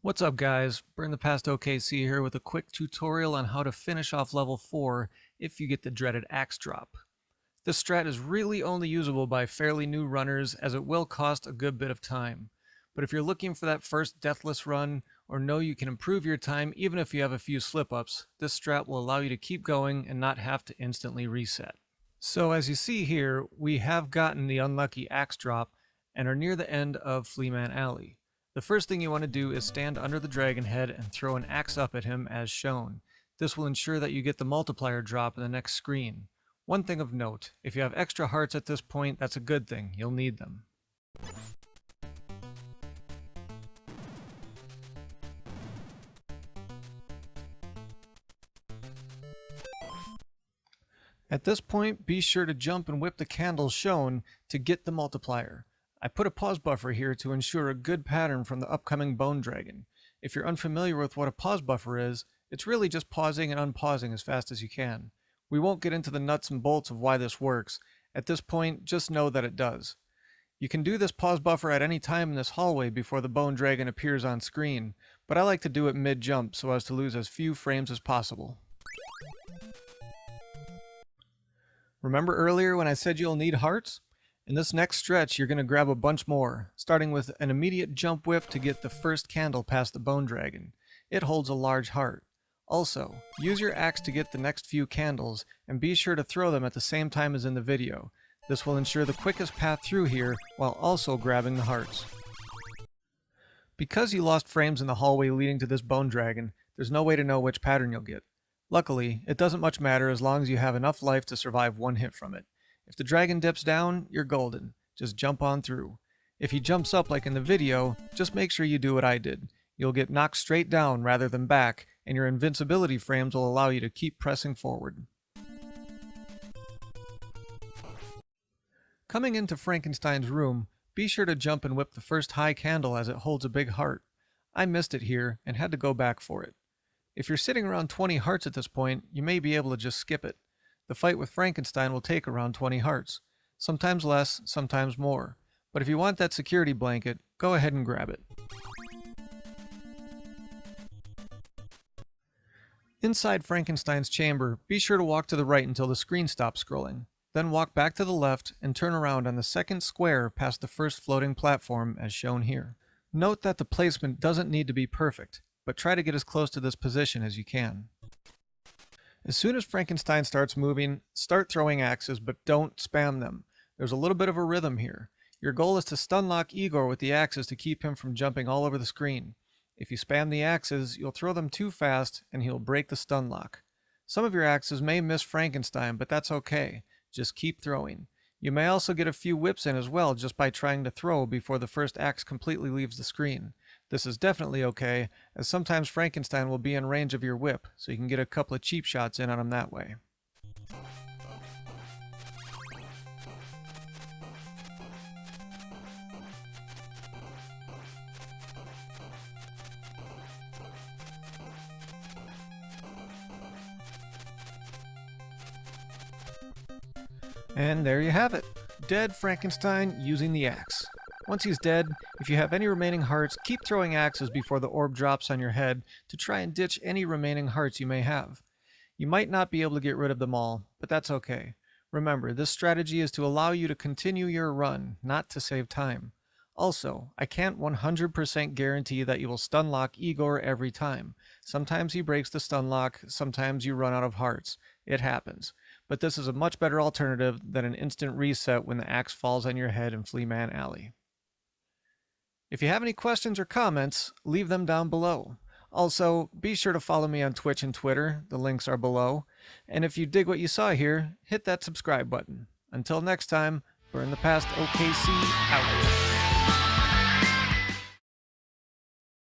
What's up guys, Burn the Past OKC here with a quick tutorial on how to finish off level 4 if you get the dreaded axe drop. This strat is really only usable by fairly new runners as it will cost a good bit of time. But if you're looking for that first deathless run or know you can improve your time even if you have a few slip-ups, this strat will allow you to keep going and not have to instantly reset. So as you see here, we have gotten the unlucky axe drop and are near the end of Fleaman Alley. The first thing you want to do is stand under the dragon head and throw an axe up at him as shown. This will ensure that you get the multiplier drop in the next screen. One thing of note, if you have extra hearts at this point, that's a good thing, you'll need them. At this point, be sure to jump and whip the candles shown to get the multiplier. I put a pause buffer here to ensure a good pattern from the upcoming bone dragon. If you're unfamiliar with what a pause buffer is, it's really just pausing and unpausing as fast as you can. We won't get into the nuts and bolts of why this works. At this point, just know that it does. You can do this pause buffer at any time in this hallway before the bone dragon appears on screen, but I like to do it mid-jump so as to lose as few frames as possible. Remember earlier when I said you'll need hearts? In this next stretch, you're going to grab a bunch more, starting with an immediate jump whip to get the first candle past the bone dragon. It holds a large heart. Also, use your axe to get the next few candles, and be sure to throw them at the same time as in the video. This will ensure the quickest path through here, while also grabbing the hearts. Because you lost frames in the hallway leading to this bone dragon, there's no way to know which pattern you'll get. Luckily, it doesn't much matter as long as you have enough life to survive one hit from it. If the dragon dips down, you're golden. Just jump on through. If he jumps up like in the video, just make sure you do what I did. You'll get knocked straight down rather than back, and your invincibility frames will allow you to keep pressing forward. Coming into Frankenstein's room, be sure to jump and whip the first high candle as it holds a big heart. I missed it here and had to go back for it. If you're sitting around 20 hearts at this point, you may be able to just skip it. The fight with Frankenstein will take around 20 hearts. Sometimes less, sometimes more. But if you want that security blanket, go ahead and grab it. Inside Frankenstein's chamber, be sure to walk to the right until the screen stops scrolling. Then walk back to the left and turn around on the second square past the first floating platform as shown here. Note that the placement doesn't need to be perfect, but try to get as close to this position as you can. As soon as Frankenstein starts moving, start throwing axes, but don't spam them. There's a little bit of a rhythm here. Your goal is to stun lock Igor with the axes to keep him from jumping all over the screen. If you spam the axes, you'll throw them too fast and he'll break the stun lock. Some of your axes may miss Frankenstein, but that's okay. Just keep throwing. You may also get a few whips in as well just by trying to throw before the first axe completely leaves the screen. This is definitely okay, as sometimes Frankenstein will be in range of your whip, so you can get a couple of cheap shots in on him that way. And there you have it. Dead Frankenstein using the axe. Once he's dead, if you have any remaining hearts, keep throwing axes before the orb drops on your head to try and ditch any remaining hearts you may have. You might not be able to get rid of them all, but that's okay. Remember, this strategy is to allow you to continue your run, not to save time. Also, I can't 100% guarantee that you will stun lock Igor every time. Sometimes he breaks the stun lock, sometimes you run out of hearts. It happens. But this is a much better alternative than an instant reset when the axe falls on your head in Fleaman Alley. If you have any questions or comments, leave them down below. Also, be sure to follow me on Twitch and Twitter, the links are below. And if you dig what you saw here, hit that subscribe button. Until next time, Burn the Past OKC out.